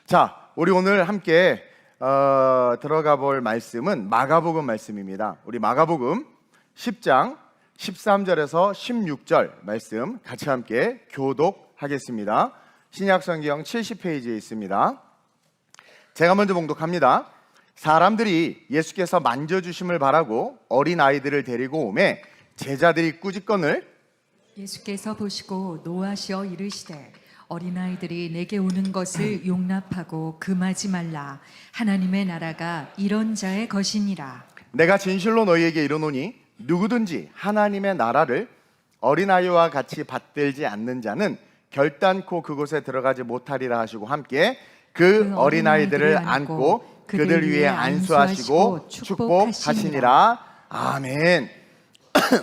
자, 우리 오늘 함께 들어가 볼 말씀은 마가복음 말씀입니다. 우리 마가복음 10장 13절에서 16절 말씀 같이 함께 교독하겠습니다. 신약성경 70페이지에 있습니다. 제가 먼저 봉독합니다. 사람들이 예수께서 만져주심을 바라고 어린아이들을 데리고 오매 제자들이 꾸짖건을 예수께서 보시고 노하시어 이르시되 어린아이들이 내게 오는 것을 용납하고 금하지 말라. 하나님의 나라가 이런 자의 것이니라. 내가 진실로 너희에게 이르노니 누구든지 하나님의 나라를 어린아이와 같이 받들지 않는 자는 결단코 그곳에 들어가지 못하리라 하시고 함께 그 어린아이들을 안고 그들 위에 안수하시고 축복하시니라. 아멘.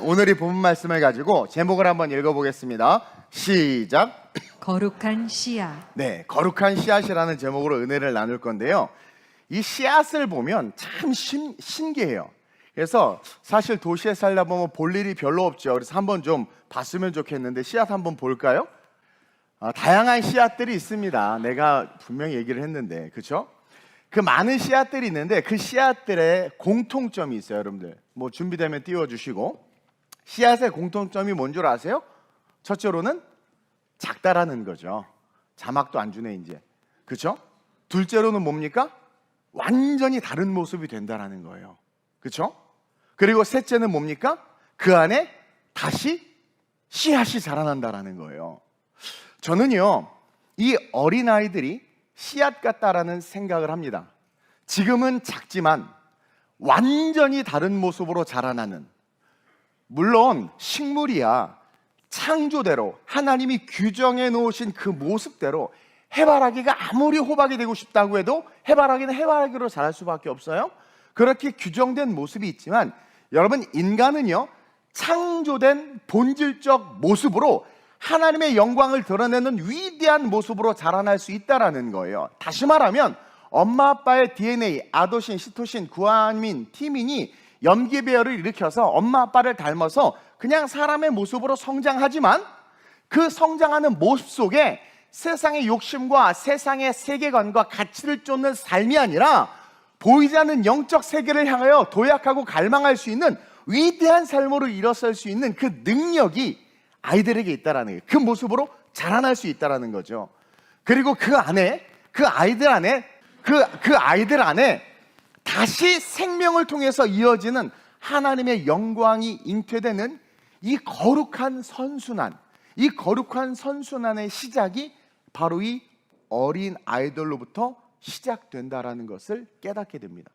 오늘 이 본문 말씀을 가지고 제목을 한번 읽어보겠습니다. 시작. 거룩한 씨앗. 네, 거룩한 씨앗이라는 제목으로 은혜를 나눌 건데요. 이 씨앗을 보면 참 신기해요. 그래서 사실 도시에 살다 보면 볼 일이 별로 없죠. 그래서 한번 좀 봤으면 좋겠는데 씨앗 한번 볼까요? 다양한 씨앗들이 있습니다. 내가 분명히 얘기를 했는데, 그렇죠? 그 많은 씨앗들이 있는데 그 씨앗들의 공통점이 있어요, 여러분들. 뭐 준비되면 띄워주시고. 씨앗의 공통점이 뭔 줄 아세요? 첫째로는 작다라는 거죠. 자막도 안 주네 이제, 그렇죠? 둘째로는 뭡니까? 완전히 다른 모습이 된다라는 거예요, 그렇죠? 그리고 셋째는 뭡니까? 그 안에 다시 씨앗이 자라난다라는 거예요. 저는요, 이 어린아이들이 씨앗 같다라는 생각을 합니다. 지금은 작지만 완전히 다른 모습으로 자라나는, 물론 식물이야 창조대로 하나님이 규정해 놓으신 그 모습대로 해바라기가 아무리 호박이 되고 싶다고 해도 해바라기는 해바라기로 자랄 수밖에 없어요. 그렇게 규정된 모습이 있지만 여러분, 인간은요 창조된 본질적 모습으로 하나님의 영광을 드러내는 위대한 모습으로 자라날 수 있다라는 거예요. 다시 말하면 엄마 아빠의 DNA, 아도신, 시토신, 구아민, 티민이 염기배열을 일으켜서 엄마 아빠를 닮아서 그냥 사람의 모습으로 성장하지만 그 성장하는 모습 속에 세상의 욕심과 세상의 세계관과 가치를 쫓는 삶이 아니라 보이지 않는 영적 세계를 향하여 도약하고 갈망할 수 있는 위대한 삶으로 일어설 수 있는 그 능력이 아이들에게 있다라는 거예요. 그 모습으로 자라날 수 있다라는 거죠. 그리고 그 아이들 안에 다시 생명을 통해서 이어지는 하나님의 영광이 잉태되는 이 거룩한 선순환의 시작이 바로 이 어린 아이들로부터 시작된다라는 것을 깨닫게 됩니다.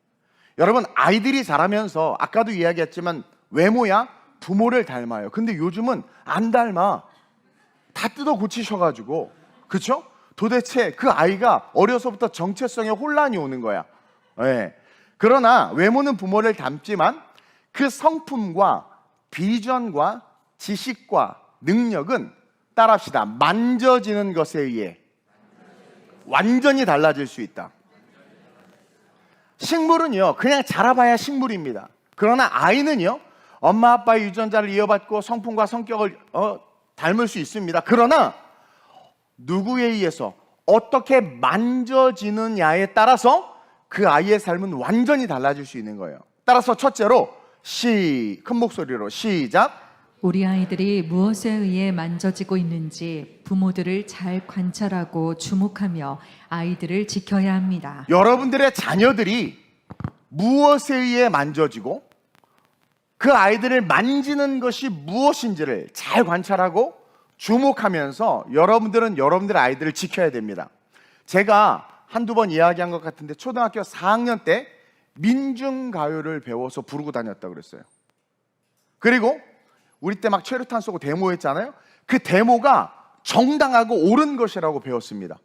여러분, 아이들이 자라면서 아까도 이야기했지만 외모야 부모를 닮아요. 근데 요즘은 안 닮아. 다 뜯어 고치셔가지고, 그렇죠? 도대체 그 아이가 어려서부터 정체성에 혼란이 오는 거야. 네. 그러나 외모는 부모를 닮지만 그 성품과 비전과 지식과 능력은, 따라합시다, 만져지는 것에 의해 완전히 달라질 수 있다. 식물은요 그냥 자라봐야 식물입니다. 그러나 아이는요 엄마 아빠의 유전자를 이어받고 성품과 성격을 닮을 수 있습니다. 그러나 누구에 의해서 어떻게 만져지느냐에 따라서 그 아이의 삶은 완전히 달라질 수 있는 거예요. 따라서 첫째로 큰 목소리로 시작. 우리 아이들이 무엇에 의해 만져지고 있는지 부모들을 잘 관찰하고 주목하며 아이들을 지켜야 합니다. 여러분들의 자녀들이 무엇에 의해 만져지고 그 아이들을 만지는 것이 무엇인지를 잘 관찰하고 주목하면서 여러분들은 여러분들의 아이들을 지켜야 됩니다. 제가 한두 번 이야기한 것 같은데 초등학교 4학년 때 민중가요를 배워서 부르고 다녔다고 그랬어요. 그리고 우리 때 막 최루탄 쏘고 데모했잖아요. 그 데모가 정당하고 옳은 것이라고 배웠습니다.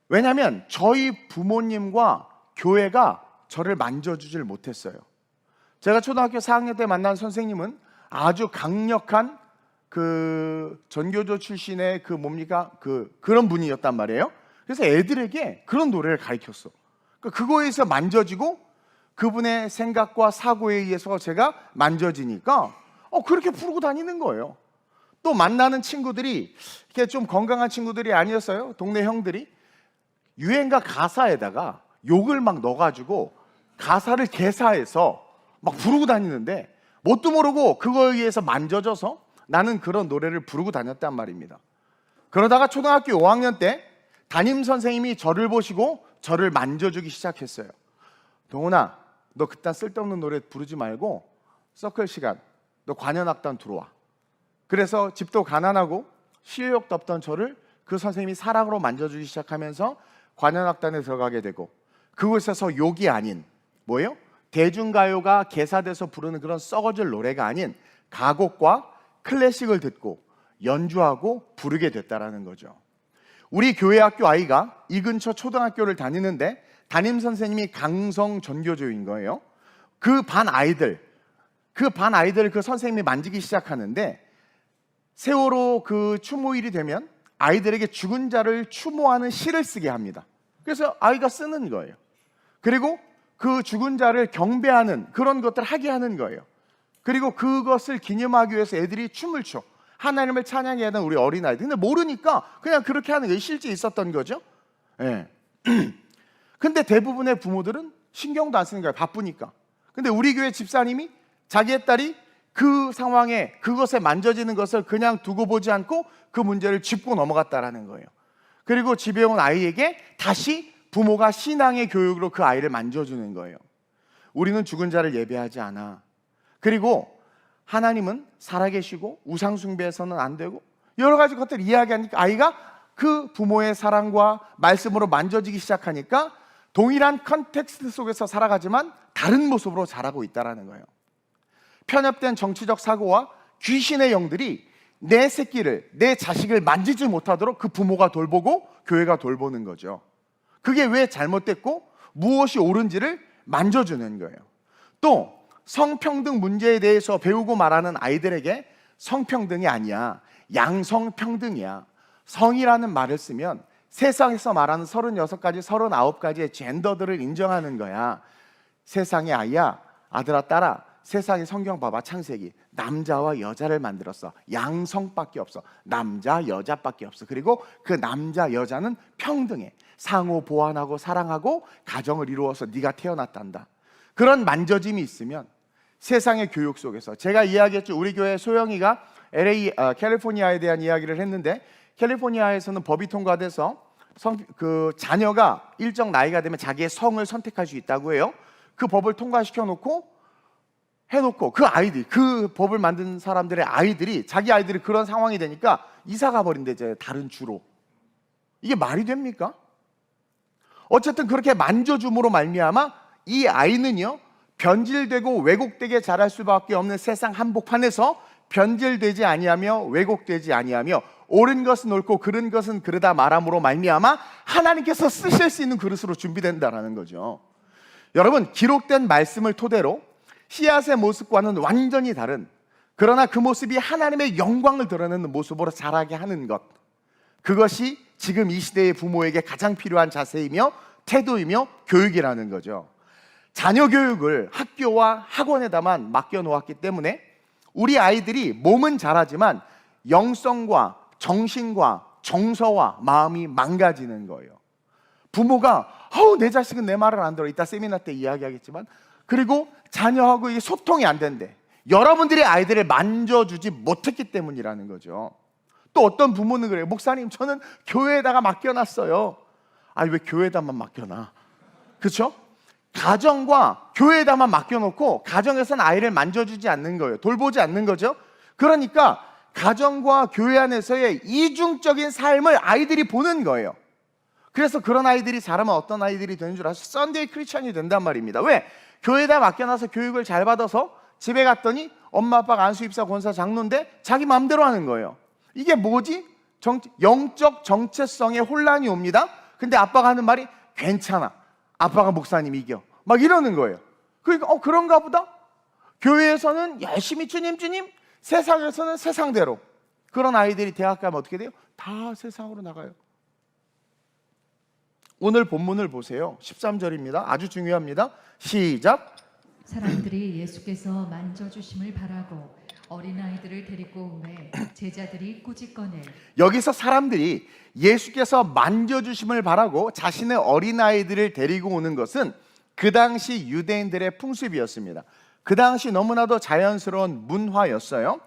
왜냐하면 저희 부모님과 교회가 저를 만져주질 못했어요. 제가 초등학교 4학년 때 만난 선생님은 아주 강력한 그 전교조 출신의 그런 분이었단 말이에요. 그래서 애들에게 그런 노래를 가르쳤어. 그거에서 만져지고 그분의 생각과 사고에 의해서 제가 만져지니까 그렇게 부르고 다니는 거예요. 또 만나는 친구들이 이렇게 좀 건강한 친구들이 아니었어요. 동네 형들이 유행가 가사에다가 욕을 막 넣어가지고 가사를 개사해서 막 부르고 다니는데 뭣도 모르고 그거에 의해서 만져져서 나는 그런 노래를 부르고 다녔단 말입니다. 그러다가 초등학교 5학년 때 담임 선생님이 저를 보시고 저를 만져주기 시작했어요. 동훈아, 너 그딴 쓸데없는 노래 부르지 말고 서클 시간 너 관현악단 들어와. 그래서 집도 가난하고 실력도 없던 저를 그 선생님이 사랑으로 만져주기 시작하면서 관현악단에 들어가게 되고, 그곳에서 욕이 아닌 뭐예요? 대중가요가 개사돼서 부르는 그런 썩어질 노래가 아닌 가곡과 클래식을 듣고 연주하고 부르게 됐다라는 거죠. 우리 교회 학교 아이가 이 근처 초등학교를 다니는데 담임 선생님이 강성 전교조인 거예요. 그 반 아이들 그 선생님이 만지기 시작하는데, 세월호 그 추모일이 되면 아이들에게 죽은 자를 추모하는 시를 쓰게 합니다. 그래서 아이가 쓰는 거예요. 그리고 그 죽은 자를 경배하는 그런 것들을 하게 하는 거예요. 그리고 그것을 기념하기 위해서 애들이 춤을 춰 하나님을 찬양해야 하는 우리 어린아이들. 근데 모르니까 그냥 그렇게 하는 게 실제 있었던 거죠. 예. 근데 대부분의 부모들은 신경도 안 쓰는 거예요. 바쁘니까. 근데 우리 교회 집사님이 자기의 딸이 그 상황에 그것에 만져지는 것을 그냥 두고 보지 않고 그 문제를 짚고 넘어갔다라는 거예요. 그리고 집에 온 아이에게 다시 부모가 신앙의 교육으로 그 아이를 만져주는 거예요. 우리는 죽은 자를 예배하지 않아. 그리고 하나님은 살아계시고 우상 숭배해서는 안 되고 여러 가지 것들을 이야기하니까 아이가 그 부모의 사랑과 말씀으로 만져지기 시작하니까 동일한 컨텍스트 속에서 살아가지만 다른 모습으로 자라고 있다는 거예요. 편협된 정치적 사고와 귀신의 영들이 내 새끼를, 내 자식을 만지지 못하도록 그 부모가 돌보고 교회가 돌보는 거죠. 그게 왜 잘못됐고 무엇이 옳은지를 만져주는 거예요. 또 성평등 문제에 대해서 배우고 말하는 아이들에게 성평등이 아니야, 양성평등이야. 성이라는 말을 쓰면 세상에서 말하는 36가지, 39가지의 젠더들을 인정하는 거야. 세상의 아이야, 아들아 딸아, 세상의 성경 봐봐. 창세기 남자와 여자를 만들었어. 양성밖에 없어. 남자 여자밖에 없어. 그리고 그 남자 여자는 평등해. 상호 보완하고 사랑하고 가정을 이루어서 네가 태어났단다. 그런 만져짐이 있으면 세상의 교육 속에서, 제가 이야기했죠. 우리 교회 소영이가 캘리포니아에 대한 이야기를 했는데, 캘리포니아에서는 법이 통과돼서 자녀가 일정 나이가 되면 자기의 성을 선택할 수 있다고 해요. 그 법을 통과시켜 놓고 그 아이들, 그 법을 만든 사람들의 아이들이, 자기 아이들이 그런 상황이 되니까 이사 가버린대, 이제 다른 주로. 이게 말이 됩니까? 어쨌든 그렇게 만져줌으로 말미암아 이 아이는요, 변질되고 왜곡되게 자랄 수밖에 없는 세상 한복판에서 변질되지 아니하며 왜곡되지 아니하며 옳은 것은 옳고 그른 것은 그르다 말함으로 말미암아 하나님께서 쓰실 수 있는 그릇으로 준비된다라는 거죠. 여러분, 기록된 말씀을 토대로 씨앗의 모습과는 완전히 다른, 그러나 그 모습이 하나님의 영광을 드러내는 모습으로 자라게 하는 것, 그것이 지금 이 시대의 부모에게 가장 필요한 자세이며 태도이며 교육이라는 거죠. 자녀 교육을 학교와 학원에다만 맡겨놓았기 때문에 우리 아이들이 몸은 잘하지만 영성과 정신과 정서와 마음이 망가지는 거예요. 부모가 내 자식은 내 말을 안 들어, 이따 세미나 때 이야기하겠지만, 그리고 자녀하고 이게 소통이 안 된대. 여러분들이 아이들을 만져주지 못했기 때문이라는 거죠. 또 어떤 부모는 그래요. 목사님, 저는 교회에다가 맡겨놨어요. 아니, 왜 교회에다만 맡겨놔? 그렇죠? 가정과 교회에다만 맡겨놓고 가정에서는 아이를 만져주지 않는 거예요. 돌보지 않는 거죠. 그러니까 가정과 교회 안에서의 이중적인 삶을 아이들이 보는 거예요. 그래서 그런 아이들이 자라면 어떤 아이들이 되는 줄 아세요? 썬데이 크리스천이 된단 말입니다. 왜? 교회에다 맡겨놔서 교육을 잘 받아서 집에 갔더니 엄마 아빠가 안수입사 권사 장로인데 자기 마음대로 하는 거예요. 이게 뭐지? 영적 정체성에 혼란이 옵니다. 근데 아빠가 하는 말이 괜찮아, 아빠가 목사님 이겨, 막 이러는 거예요. 그러니까 그런가 보다. 교회에서는 열심히 주님, 세상에서는 세상대로. 그런 아이들이 대학 가면 어떻게 돼요? 다 세상으로 나가요. 오늘 본문을 보세요. 13절입니다. 아주 중요합니다. 시작. 사람들이 예수께서 만져주심을 바라고 어린아이들을 데리고 오매 제자들이 꾸짖거늘 여기서 사람들이 예수께서 만져주심을 바라고 자신의 어린아이들을 데리고 오는 것은 그 당시 유대인들의 풍습이었습니다. 그 당시 너무나도 자연스러운 문화였어요.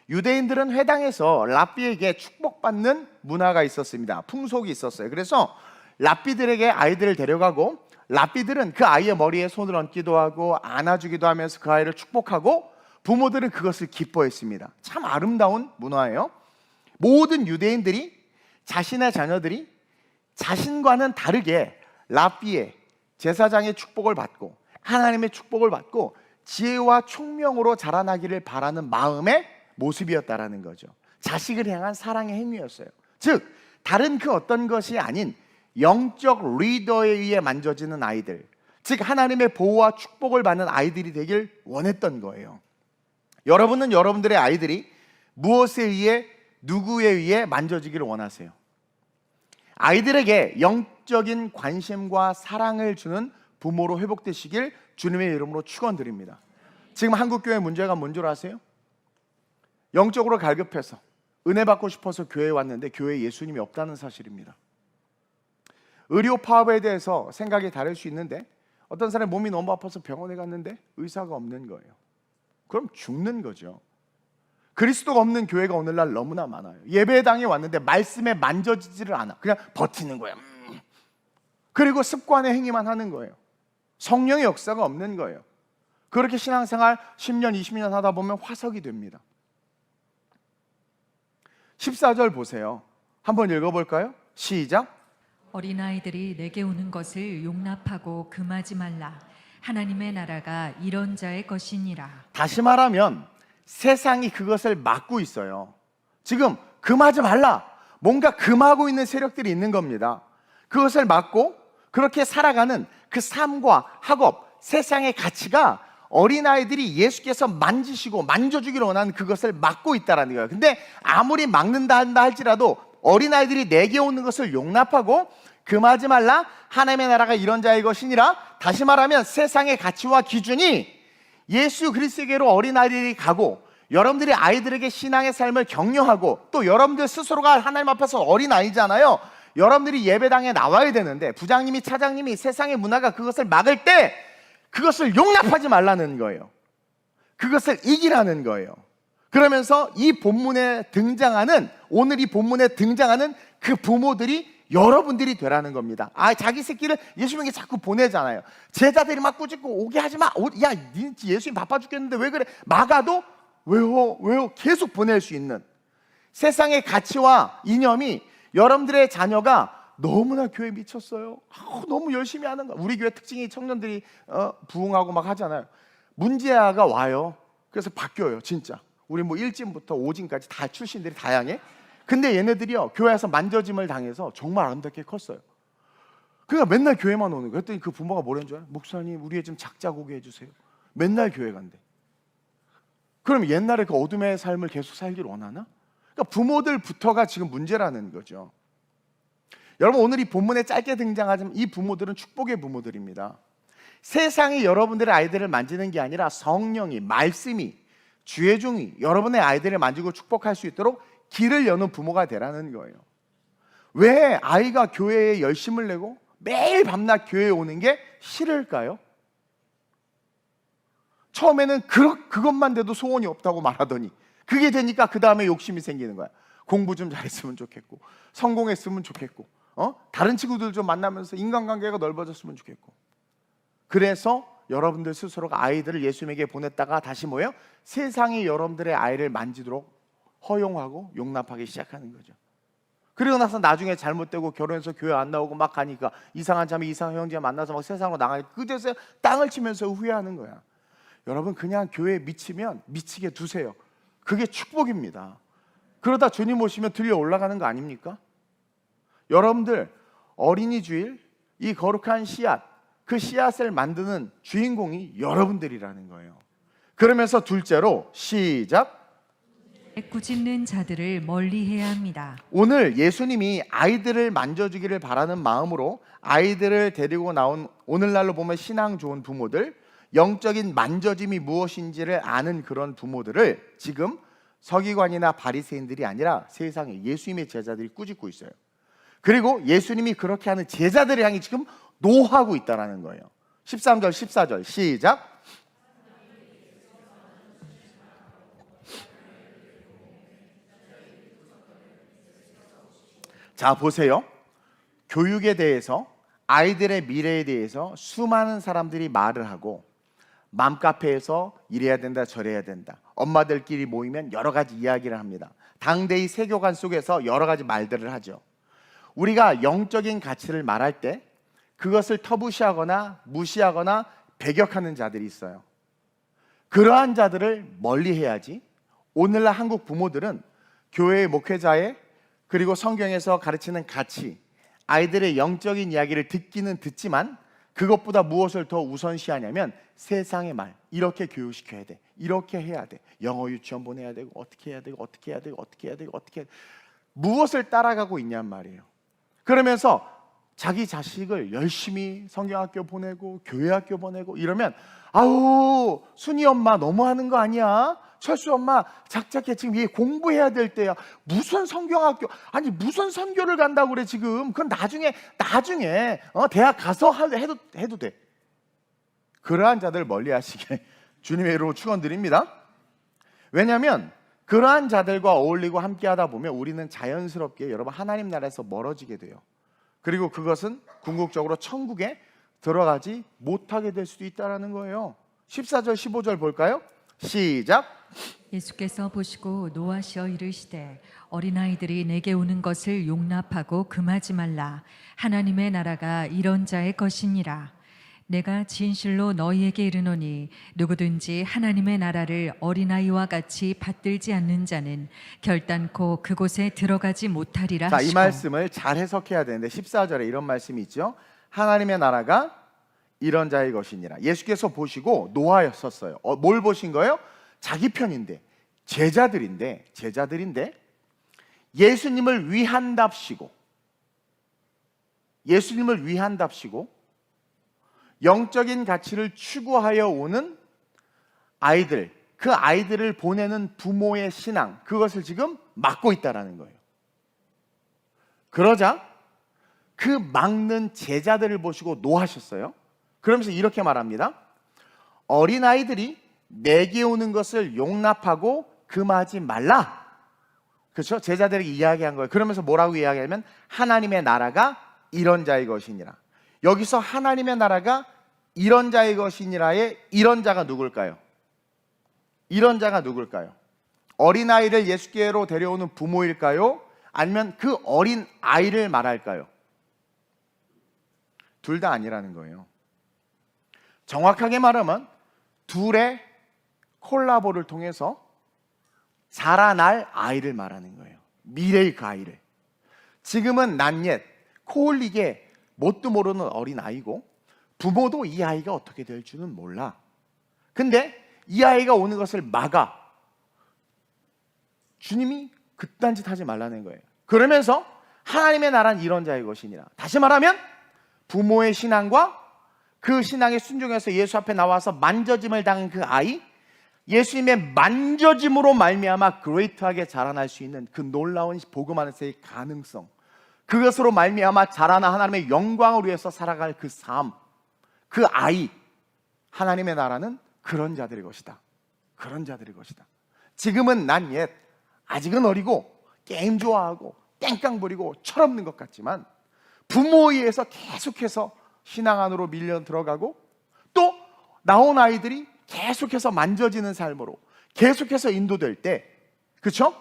유대인들은 회당에서 랍비에게 축복받는 문화가 있었습니다. 풍속이 있었어요. 그래서 랍비들에게 아이들을 데려가고 랍비들은 그 아이의 머리에 손을 얹기도 하고 안아주기도 하면서 그 아이를 축복하고 부모들은 그것을 기뻐했습니다. 참 아름다운 문화예요. 모든 유대인들이 자신의 자녀들이 자신과는 다르게 랍비의 제사장의 축복을 받고 하나님의 축복을 받고 지혜와 총명으로 자라나기를 바라는 마음의 모습이었다라는 거죠. 자식을 향한 사랑의 행위였어요. 즉 다른 그 어떤 것이 아닌 영적 리더에 의해 만져지는 아이들, 즉 하나님의 보호와 축복을 받는 아이들이 되길 원했던 거예요. 여러분은 여러분들의 아이들이 무엇에 의해 누구에 의해 만져지기를 원하세요? 아이들에게 영적인 관심과 사랑을 주는 부모로 회복되시길 주님의 이름으로 축원드립니다. 지금 한국교회 문제가 뭔 줄 아세요? 영적으로 갈급해서 은혜 받고 싶어서 교회에 왔는데 교회에 예수님이 없다는 사실입니다. 의료 파업에 대해서 생각이 다를 수 있는데 어떤 사람이 몸이 너무 아파서 병원에 갔는데 의사가 없는 거예요. 그럼 죽는 거죠. 그리스도가 없는 교회가 오늘날 너무나 많아요. 예배당에 왔는데 말씀에 만져지지를 않아. 그냥 버티는 거예요. 그리고 습관의 행위만 하는 거예요. 성령의 역사가 없는 거예요. 그렇게 신앙생활 10년, 20년 하다 보면 화석이 됩니다. 14절 보세요. 한번 읽어볼까요? 시작. 어린아이들이 내게 오는 것을 용납하고 금하지 말라. 하나님의 나라가 이런 자의 것이니라. 다시 말하면 세상이 그것을 막고 있어요. 지금 금하지 말라. 뭔가 금하고 있는 세력들이 있는 겁니다. 그것을 막고 그렇게 살아가는 그 삶과 학업, 세상의 가치가 어린아이들이 예수께서 만지시고 만져주기를 원하는 그것을 막고 있다는 거예요. 근데 아무리 막는다 한다 할지라도 어린아이들이 내게 오는 것을 용납하고 금하지 말라. 하나님의 나라가 이런 자의 것이니라. 다시 말하면 세상의 가치와 기준이 예수 그리스도께로 어린아이들이 가고 여러분들이 아이들에게 신앙의 삶을 격려하고 또 여러분들 스스로가 하나님 앞에서 어린아이잖아요. 여러분들이 예배당에 나와야 되는데 부장님이 차장님이 세상의 문화가 그것을 막을 때 그것을 용납하지 말라는 거예요. 그것을 이기라는 거예요. 그러면서 이 본문에 등장하는 오늘 이 본문에 등장하는 그 부모들이 여러분들이 되라는 겁니다. 자기 새끼를 예수님에게 자꾸 보내잖아요. 제자들이 막 꾸짖고 오게 하지 마. 야, 예수님 바빠 죽겠는데 왜 그래? 막아도 왜요? 계속 보낼 수 있는 세상의 가치와 이념이 여러분들의 자녀가 너무나 교회에 미쳤어요. 너무 열심히 하는 거. 우리 교회 특징이 청년들이 부흥하고 막 하잖아요. 문제아가 와요. 그래서 바뀌어요, 진짜. 우리 뭐 1진부터 5진까지 다 출신들이 다양해. 근데 얘네들이요 교회에서 만져짐을 당해서 정말 아름답게 컸어요. 그러니까 맨날 교회만 오는 거예요. 그랬더니 그 부모가 뭐라는 줄 알아요? 목사님 우리 애 좀 작자고게 해주세요. 맨날 교회 간대. 그럼 옛날에 그 어둠의 삶을 계속 살길 원하나? 그러니까 부모들부터가 지금 문제라는 거죠. 여러분 오늘 이 본문에 짧게 등장하지만 이 부모들은 축복의 부모들입니다. 세상이 여러분들의 아이들을 만지는 게 아니라 성령이 말씀이 주의 종이 여러분의 아이들을 만지고 축복할 수 있도록 길을 여는 부모가 되라는 거예요. 왜 아이가 교회에 열심을 내고 매일 밤낮 교회에 오는 게 싫을까요? 처음에는 그것만 돼도 소원이 없다고 말하더니 그게 되니까 그 다음에 욕심이 생기는 거야. 공부 좀 잘했으면 좋겠고 성공했으면 좋겠고 다른 친구들 좀 만나면서 인간관계가 넓어졌으면 좋겠고. 그래서 여러분들 스스로가 아이들을 예수님에게 보냈다가 다시 뭐예요? 세상이 여러분들의 아이를 만지도록 허용하고 용납하기 시작하는 거죠. 그리고 나서 나중에 잘못되고 결혼해서 교회 안 나오고 막 가니까 이상한 자매 이상한 형제 만나서 막 세상으로 나가니까 그제서 땅을 치면서 후회하는 거야. 여러분 그냥 교회에 미치면 미치게 두세요. 그게 축복입니다. 그러다 주님 오시면 들려 올라가는 거 아닙니까? 여러분들 어린이 주일 이 거룩한 씨앗 그 씨앗을 만드는 주인공이 여러분들이라는 거예요. 그러면서 둘째로 시작. 꾸짖는 자들을 멀리해야 합니다. 오늘 예수님이 아이들을 만져주기를 바라는 마음으로 아이들을 데리고 나온 오늘날로 보면 신앙 좋은 부모들 영적인 만져짐이 무엇인지를 아는 그런 부모들을 지금 서기관이나 바리새인들이 아니라 세상에 예수님의 제자들이 꾸짖고 있어요. 그리고 예수님이 그렇게 하는 제자들을 향해 지금 노하고 있다는 거예요. 13절 14절 시작. 자, 보세요. 교육에 대해서, 아이들의 미래에 대해서 수많은 사람들이 말을 하고, 맘카페에서 이래야 된다 저래야 된다, 엄마들끼리 모이면 여러 가지 이야기를 합니다. 당대의 세교관 속에서 여러 가지 말들을 하죠. 우리가 영적인 가치를 말할 때 그것을 터부시하거나 무시하거나 배격하는 자들이 있어요. 그러한 자들을 멀리해야지. 오늘날 한국 부모들은 교회의 목회자의 그리고 성경에서 가르치는 가치, 아이들의 영적인 이야기를 듣기는 듣지만 그것보다 무엇을 더 우선시하냐면 세상의 말, 이렇게 교육시켜야 돼, 이렇게 해야 돼, 영어 유치원 보내야 되고 어떻게 해야 되고 어떻게 해야 되고 어떻게 해야 되고 어떻게 해야 되고, 무엇을 따라가고 있냔 말이에요. 그러면서 자기 자식을 열심히 성경학교 보내고 교회학교 보내고 이러면, 아우 순이 엄마 너무하는 거 아니야? 철수 엄마 작작해, 지금 얘 공부해야 될 때야. 무슨 성경학교, 아니 무슨 선교를 간다고 그래 지금. 그건 나중에 대학 가서 해도 돼. 그러한 자들 멀리 하시게 주님의 이름으로 축원드립니다. 왜냐하면 그러한 자들과 어울리고 함께 하다 보면 우리는 자연스럽게 여러분 하나님 나라에서 멀어지게 돼요. 그리고 그것은 궁극적으로 천국에 들어가지 못하게 될 수도 있다는 거예요. 14절 15절 볼까요? 시작. 예수께서 보시고 노하시어 이르시되 어린아이들이 내게 오는 것을 용납하고 금하지 말라. 하나님의 나라가 이런 자의 것이니라. 내가 진실로 너희에게 이르노니 누구든지 하나님의 나라를 어린아이와 같이 받들지 않는 자는 결단코 그곳에 들어가지 못하리라 자, 하시고. 이 말씀을 잘 해석해야 되는데 14절에 이런 말씀이 있죠. 하나님의 나라가 이런 자의 것이니라. 예수께서 보시고 노하였었어요. 뭘 보신 거예요? 자기 편인데, 제자들인데 예수님을 위한답시고 영적인 가치를 추구하여 오는 아이들, 그 아이들을 보내는 부모의 신앙, 그것을 지금 막고 있다는 거예요. 그러자 그 막는 제자들을 보시고 노하셨어요. 그러면서 이렇게 말합니다. 어린아이들이 내게 오는 것을 용납하고 금하지 말라. 그렇죠? 제자들에게 이야기한 거예요. 그러면서 뭐라고 이야기하면 하나님의 나라가 이런 자의 것이니라. 여기서 하나님의 나라가 이런 자의 것이니라의 이런 자가 누굴까요? 이런 자가 누굴까요? 어린아이를 예수께로 데려오는 부모일까요? 아니면 그 어린 아이를 말할까요? 둘 다 아니라는 거예요. 정확하게 말하면 둘의 콜라보를 통해서 자라날 아이를 말하는 거예요. 미래의 그 아이를. 지금은 낯옜 코올리게 뭣도 모르는 어린 아이고 부모도 이 아이가 어떻게 될 줄은 몰라. 근데 이 아이가 오는 것을 막아. 주님이 그딴 짓 하지 말라는 거예요. 그러면서 하나님의 나라는 이런 자의 것이니라. 다시 말하면 부모의 신앙과 그 신앙에 순종해서 예수 앞에 나와서 만져짐을 당한 그 아이, 예수님의 만져짐으로 말미암아 그레이트하게 자라날 수 있는 그 놀라운 복음 안에서의 가능성, 그것으로 말미암아 자라나 하나님의 영광을 위해서 살아갈 그 삶, 그 아이, 하나님의 나라는 그런 자들의 것이다. 그런 자들의 것이다. 지금은 난 아직은 어리고 게임 좋아하고 땡깡 부리고 철없는 것 같지만 부모에 의해서 계속해서 신앙 안으로 밀려 들어가고 또 나온 아이들이 계속해서 만져지는 삶으로 계속해서 인도될 때, 그렇죠?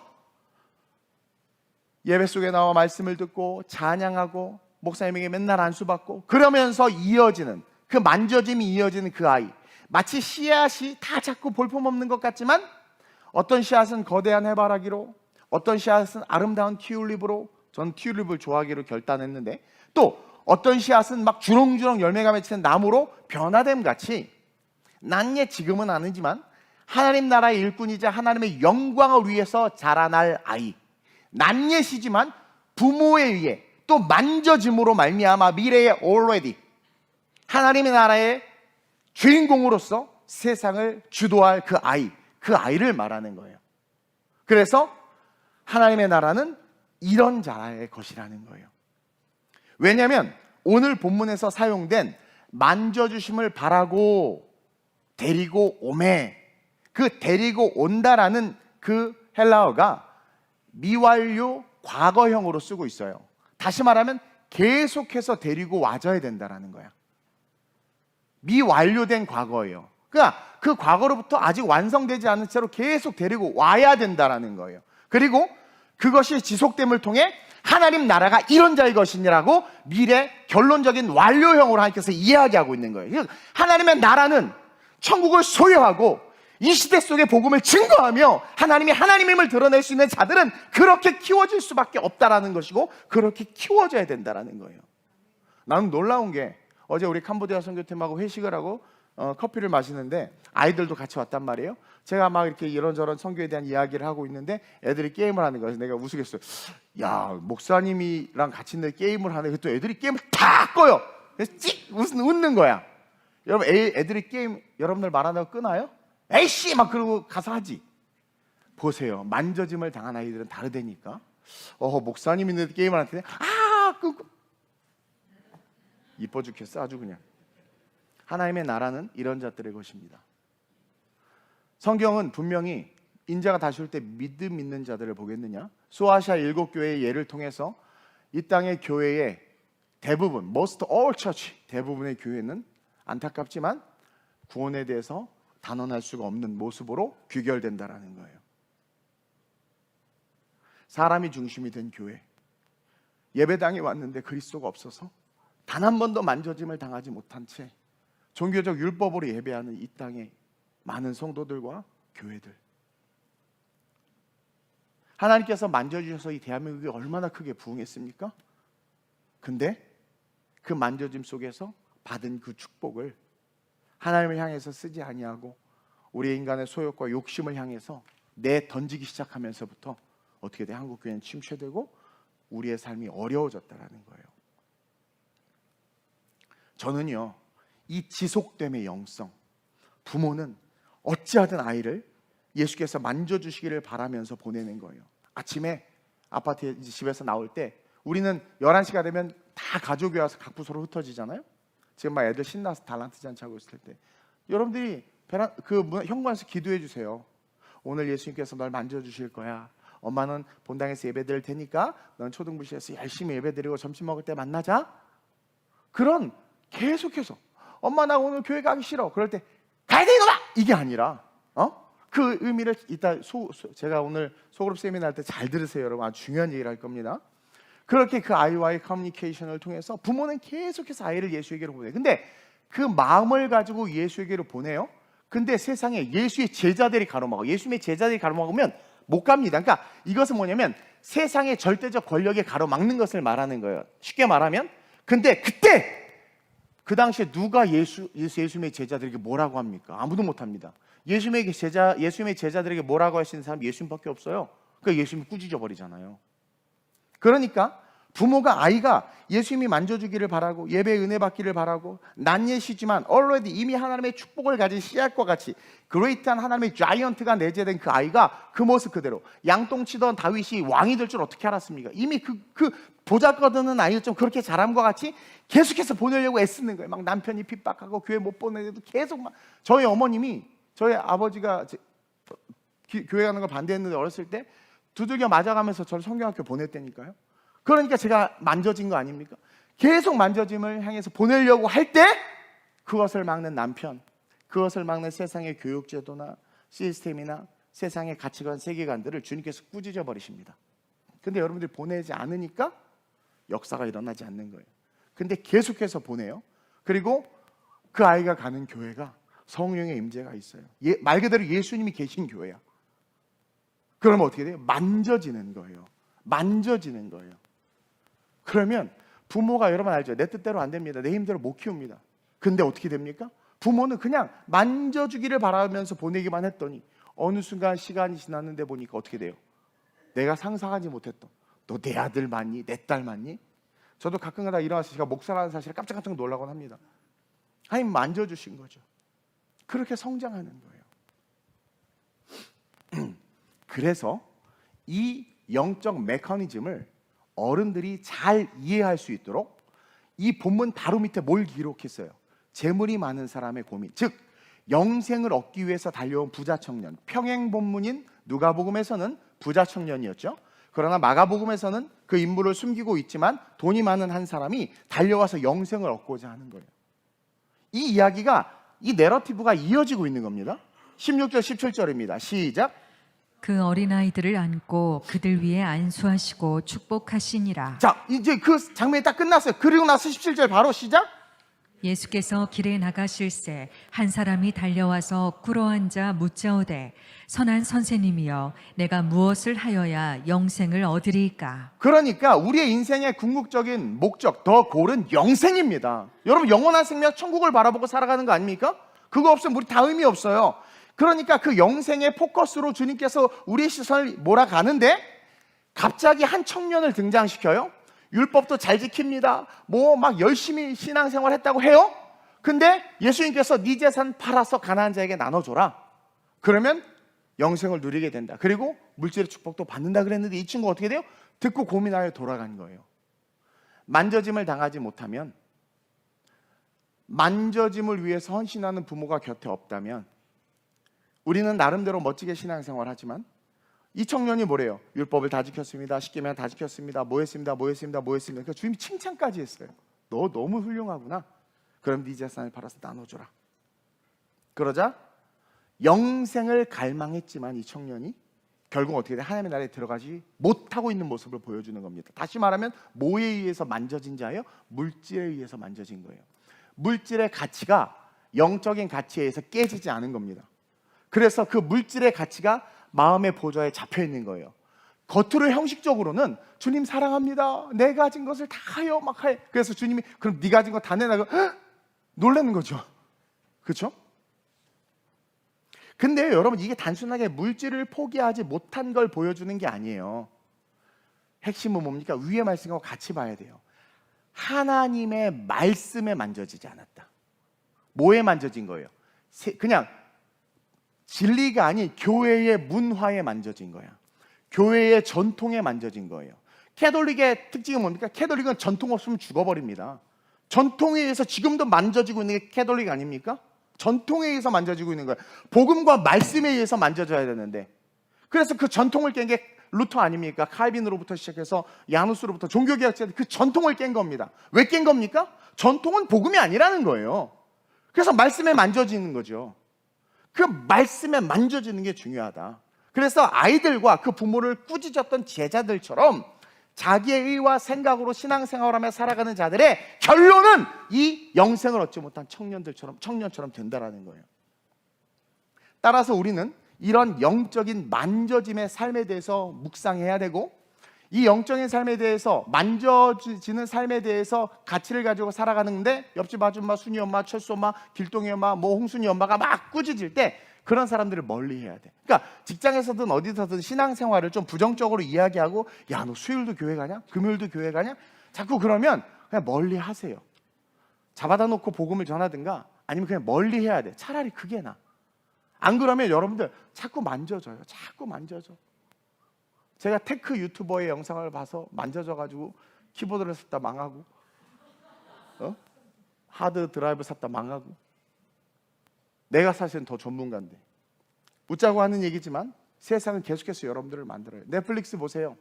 예배 속에 나와 말씀을 듣고 찬양하고 목사님에게 맨날 안수받고 그러면서 이어지는 그 만져짐이 이어지는 그 아이, 마치 씨앗이 다 자꾸 볼품없는 것 같지만 어떤 씨앗은 거대한 해바라기로, 어떤 씨앗은 아름다운 튤립으로, 전 튤립을 좋아하기로 결단했는데, 또 어떤 씨앗은 막 주렁주렁 열매가 맺히는 나무로 변화됨 같이 난 지금은 아니지만 하나님 나라의 일꾼이자 하나님의 영광을 위해서 자라날 아이, 낯예시지만 부모에 의해 또 만져짐으로 말미암아 미래에 already 하나님의 나라의 주인공으로서 세상을 주도할 그 아이를 말하는 거예요. 그래서 하나님의 나라는 이런 자의 것이라는 거예요. 왜냐하면 오늘 본문에서 사용된 만져주심을 바라고 데리고 오매, 그 데리고 온다라는 그 헬라어가 미완료 과거형으로 쓰고 있어요. 다시 말하면 계속해서 데리고 와줘야 된다라는 거야. 미완료된 과거예요. 그러니까 그 과거로부터 아직 완성되지 않은 채로 계속 데리고 와야 된다라는 거예요. 그리고 그것이 지속됨을 통해 하나님 나라가 이런 자의 것이니라고 미래 결론적인 완료형으로 하나님께서 이야기하고 있는 거예요. 하나님의 나라는 천국을 소유하고 이 시대 속에 복음을 증거하며 하나님이 하나님임을 드러낼 수 있는 자들은 그렇게 키워질 수밖에 없다라는 것이고, 그렇게 키워져야 된다라는 거예요. 나는 놀라운 게, 어제 우리 캄보디아 선교팀하고 회식을 하고 커피를 마시는데 아이들도 같이 왔단 말이에요. 제가 막 이렇게 이런저런 선교에 대한 이야기를 하고 있는데 애들이 게임을 하는 거예요. 내가 우스갯소리, 야, 목사님이랑 같이 있는데 게임을 하네. 또 애들이 게임을 다 꺼요. 그래서 찍 웃는 거야. 여러분, 애들이 게임 여러분들 말하다가 끄나요? 에이씨 막 그러고 가서 하지. 보세요, 만져짐을 당한 아이들은 다르다니까. 목사님 있는데 게임을 하는데 이뻐 죽겠어 아주 그냥. 하나님의 나라는 이런 자들의 것입니다. 성경은 분명히 인자가 다시 올 때 믿음 있는 자들을 보겠느냐, 소아시아 7교회의 예를 통해서 이 땅의 교회의 대부분, most all church, 대부분의 교회는 안타깝지만 구원에 대해서 단언할 수가 없는 모습으로 귀결된다라는 거예요. 사람이 중심이 된 교회, 예배당에 왔는데 그리스도가 없어서 단 한 번도 만져짐을 당하지 못한 채 종교적 율법으로 예배하는 이 땅의 많은 성도들과 교회들, 하나님께서 만져주셔서 이 대한민국이 얼마나 크게 부흥했습니까? 근데 그 만져짐 속에서 받은 그 축복을 하나님을 향해서 쓰지 아니하고 우리 인간의 소욕과 욕심을 향해서 던지기 시작하면서부터 어떻게 돼? 한국교회는 침체되고 우리의 삶이 어려워졌다라는 거예요. 저는요, 이 지속됨의 영성, 부모는 어찌하든 아이를 예수께서 만져주시기를 바라면서 보내는 거예요. 아침에 아파트 집에서 나올 때 우리는 11시가 되면 다 가족이 와서 각 부서로 흩어지잖아요. 지금 막 애들 신나서 달란트 잔치 하고 있을 때 여러분들이 현관에서 기도해 주세요. 오늘 예수님께서 널 만져주실 거야. 엄마는 본당에서 예배 드릴 테니까 넌 초등부실에서 열심히 예배 드리고 점심 먹을 때 만나자. 그런 계속해서, 엄마 나 오늘 교회 가기 싫어. 그럴 때 가야 돼 이놈아! 이게 아니라 그 의미를 이따 제가 오늘 소그룹 세미나 할 때 잘 들으세요 여러분. 아주 중요한 얘기를 할 겁니다. 그렇게 그 아이와의 커뮤니케이션을 통해서 부모는 계속해서 아이를 예수에게로 보내요. 근데 그 마음을 가지고 예수에게로 보내요. 근데 세상에 예수의 제자들이 가로막아, 예수님의 제자들이 가로막으면 못 갑니다. 그러니까 이것은 뭐냐면 세상의 절대적 권력에 가로막는 것을 말하는 거예요. 쉽게 말하면. 근데 그때 그 당시에 누가 예수님의 제자들에게 뭐라고 합니까? 아무도 못합니다. 예수님의 제자들에게 뭐라고 할 수 있는 사람이 예수님밖에 없어요. 그러니까 예수님이 꾸짖어 버리잖아요. 그러니까 부모가 아이가 예수님이 만져주기를 바라고 예배의 은혜 받기를 바라고 낯예시지만 already 이미 하나님의 축복을 가진 씨앗과 같이 그레이트한 하나님의 자이언트가 내재된 그 아이가 그 모습 그대로, 양똥치던 다윗이 왕이 될 줄 어떻게 알았습니까? 이미 그 보잘것없는 아이를 좀 그렇게 자람과 같이 계속해서 보내려고 애쓰는 거예요. 막 남편이 핍박하고 교회 못 보내도 계속 막. 저희 어머님이, 저희 아버지가 교회 가는 걸 반대했는데 어렸을 때 두들겨 맞아가면서 저를 성경학교 보냈다니까요. 그러니까 제가 만져진 거 아닙니까? 계속 만져짐을 향해서 보내려고 할 때 그것을 막는 남편, 그것을 막는 세상의 교육제도나 시스템이나 세상의 가치관, 세계관들을 주님께서 꾸짖어 버리십니다. 근데 여러분들이 보내지 않으니까 역사가 일어나지 않는 거예요. 근데 계속해서 보내요. 그리고 그 아이가 가는 교회가 성령의 임재가 있어요. 말 그대로 예수님이 계신 교회야. 그러면 어떻게 돼요? 만져지는 거예요. 만져지는 거예요. 그러면 부모가, 여러분 알죠? 내 뜻대로 안 됩니다. 내 힘대로 못 키웁니다. 근데 어떻게 됩니까? 부모는 그냥 만져주기를 바라면서 보내기만 했더니 어느 순간 시간이 지났는데 보니까 어떻게 돼요? 내가 상상하지 못했던, 너 내 아들 맞니? 내 딸 맞니? 저도 가끔가다 일어나서 제가 목사라는 사실에 깜짝깜짝 놀라곤 합니다. 하나님 만져주신 거죠. 그렇게 성장하는 거예요. 그래서 이 영적 메커니즘을 어른들이 잘 이해할 수 있도록 이 본문 바로 밑에 뭘 기록했어요? 재물이 많은 사람의 고민, 즉 영생을 얻기 위해서 달려온 부자 청년. 평행 본문인 누가복음에서는 부자 청년이었죠. 그러나 마가복음에서는 그 인물을 숨기고 있지만 돈이 많은 한 사람이 달려와서 영생을 얻고자 하는 거예요. 이 이야기가, 이 내러티브가 이어지고 있는 겁니다. 16절 17절입니다. 시작. 그 어린아이들을 안고 그들 위에 안수하시고 축복하시니라. 자, 이제 그 장면이 딱 끝났어요. 그리고 나서 17절 바로 시작. 예수께서 길에 나가실새 한 사람이 달려와서 꿇어앉아 묻자오되 선한 선생님이여 내가 무엇을 하여야 영생을 얻으리까? 그러니까 우리의 인생의 궁극적인 목적, 더 골은 영생입니다. 여러분, 영원한 생명, 천국을 바라보고 살아가는 거 아닙니까? 그거 없으면 우리 다 의미 없어요. 그러니까 그 영생의 포커스로 주님께서 우리의 시선을 몰아가는데 갑자기 한 청년을 등장시켜요. 율법도 잘 지킵니다. 뭐 막 열심히 신앙생활 했다고 해요. 근데 예수님께서 네 재산 팔아서 가난한 자에게 나눠줘라. 그러면 영생을 누리게 된다. 그리고 물질의 축복도 받는다 그랬는데 이 친구 어떻게 돼요? 듣고 고민하여 돌아간 거예요. 만져짐을 당하지 못하면, 만져짐을 위해서 헌신하는 부모가 곁에 없다면 우리는 나름대로 멋지게 신앙생활 하지만 이 청년이 뭐래요? 율법을 다 지켰습니다. 10계명 다 지켰습니다. 뭐 했습니다. 그러니까 주님이 칭찬까지 했어요. 너 너무 훌륭하구나. 그럼 네 재산을 팔아서 나눠줘라. 그러자 영생을 갈망했지만 이 청년이 결국 어떻게 돼? 하나님의 나라에 들어가지 못하고 있는 모습을 보여주는 겁니다. 다시 말하면 뭐에 의해서 만져진 자예요? 물질에 의해서 만져진 거예요. 물질의 가치가 영적인 가치에 의해서 깨지지 않은 겁니다. 그래서 그 물질의 가치가 마음의 보좌에 잡혀 있는 거예요. 겉으로 형식적으로는 주님 사랑합니다. 내 가진 것을 다 하여 막 해. 그래서 주님이 그럼 네 가진 거 다 내놔. 놀라는 거죠. 그렇죠? 근데 여러분, 이게 단순하게 물질을 포기하지 못한 걸 보여주는 게 아니에요. 핵심은 뭡니까? 위의 말씀하고 같이 봐야 돼요. 하나님의 말씀에 만져지지 않았다. 뭐에 만져진 거예요? 그냥 진리가 아닌 교회의 문화에 만져진 거야. 교회의 전통에 만져진 거예요. 캐톨릭의 특징은 뭡니까? 캐톨릭은 전통 없으면 죽어버립니다. 전통에 의해서 지금도 만져지고 있는 게 캐톨릭 아닙니까? 전통에 의해서 만져지고 있는 거예요. 복음과 말씀에 의해서 만져져야 되는데, 그래서 그 전통을 깬 게 루터 아닙니까? 칼빈으로부터 시작해서 야누스로부터 종교개혁자들 그 전통을 깬 겁니다. 왜 깬 겁니까? 전통은 복음이 아니라는 거예요. 그래서 말씀에 만져지는 거죠. 그 말씀에 만져지는 게 중요하다. 그래서 아이들과 그 부모를 꾸짖었던 제자들처럼 자기의 의와 생각으로 신앙생활하며 살아가는 자들의 결론은 이 영생을 얻지 못한 청년처럼 된다라는 거예요. 따라서 우리는 이런 영적인 만져짐의 삶에 대해서 묵상해야 되고, 이 영적인 삶에 대해서, 만져지는 삶에 대해서 가치를 가지고 살아가는데 옆집 아줌마, 순이 엄마, 철수 엄마, 길동이 엄마, 뭐 홍순이 엄마가 막 꾸짖을 때 그런 사람들을 멀리해야 돼. 그러니까 직장에서든 어디서든 신앙생활을 좀 부정적으로 이야기하고, 야, 너 수요일도 교회 가냐? 금요일도 교회 가냐? 자꾸 그러면 그냥 멀리하세요. 잡아다 놓고 복음을 전하든가 아니면 그냥 멀리해야 돼. 차라리 그게 나아. 안 그러면 여러분들 자꾸 만져져요. 자꾸 만져져. 제가 테크 유튜버의 영상을 봐서 만져져가지고 키보드를 샀다 망하고, 하드 드라이브 샀다 망하고. 내가 사실은 더 전문가인데. 웃자고 하는 얘기지만 세상은 계속해서 여러분들을 만들어요. 넷플릭스 보세요.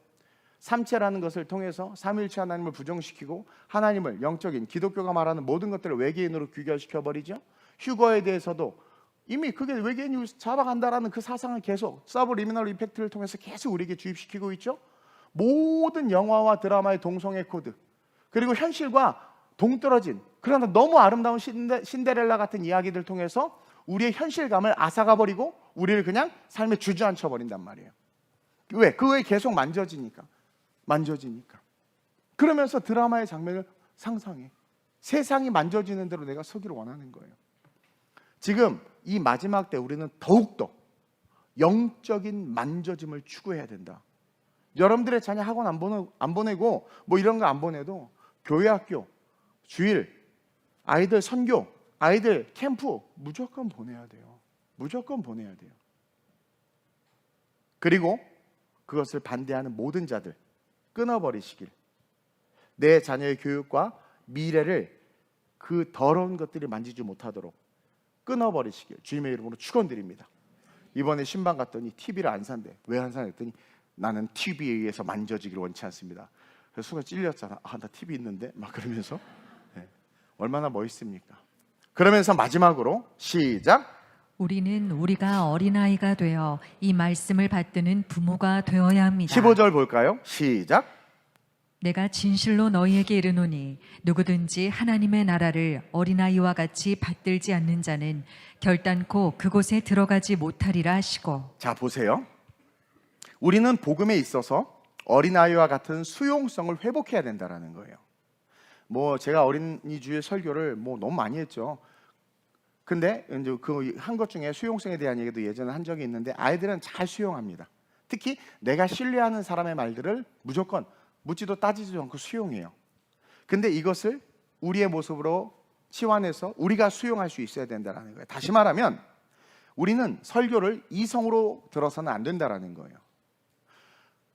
삼체라는 것을 통해서 삼위일체 하나님을 부정시키고 하나님을, 영적인 기독교가 말하는 모든 것들을 외계인으로 귀결시켜버리죠. 휴거에 대해서도 이미 그게 외계인이 잡아간다라는 그 사상을 계속 서브리미널 이펙트를 통해서 계속 우리에게 주입시키고 있죠. 모든 영화와 드라마의 동성애 코드, 그리고 현실과 동떨어진 그러나 너무 아름다운 신데렐라 같은 이야기들 통해서 우리의 현실감을 앗아가버리고 우리를 그냥 삶에 주저앉혀버린단 말이에요. 왜? 그거에 계속 만져지니까. 그러면서 드라마의 장면을 상상해. 세상이 만져지는 대로 내가 서기를 원하는 거예요. 지금 이 마지막 때 우리는 더욱더 영적인 만져짐을 추구해야 된다. 여러분들의 자녀 학원 안 보내고 뭐 이런 거 안 보내도 교회 학교, 주일, 아이들 선교, 아이들 캠프 무조건 보내야 돼요. 무조건 보내야 돼요. 그리고 그것을 반대하는 모든 자들 끊어버리시길. 내 자녀의 교육과 미래를 그 더러운 것들이 만지지 못하도록 끊어버리시길 주님의 이름으로 축원드립니다. 이번에 신방 갔더니 TV를 안 산대. 왜 안 사냐 했더니 나는 TV에 의해서 만져지기를 원치 않습니다. 그래서 순간 찔렸잖아. 나 TV 있는데? 막 그러면서. 네. 얼마나 멋있습니까? 그러면서 마지막으로 시작. 우리는 우리가 어린아이가 되어 이 말씀을 받드는 부모가 되어야 합니다. 15절 볼까요? 시작. 내가 진실로 너희에게 이르노니 누구든지 하나님의 나라를 어린아이와 같이 받들지 않는 자는 결단코 그곳에 들어가지 못하리라 하시고. 자, 보세요. 우리는 복음에 있어서 어린아이와 같은 수용성을 회복해야 된다는 거예요. 제가 어린이주의 설교를 너무 많이 했죠. 근데 이제 그 한 것 중에 수용성에 대한 얘기도 예전에 한 적이 있는데 아이들은 잘 수용합니다. 특히 내가 신뢰하는 사람의 말들을 무조건 묻지도 따지지도 않고 수용해요. 근데 이것을 우리의 모습으로 치환해서 우리가 수용할 수 있어야 된다는 거예요. 다시 말하면 우리는 설교를 이성으로 들어서는 안 된다는 거예요.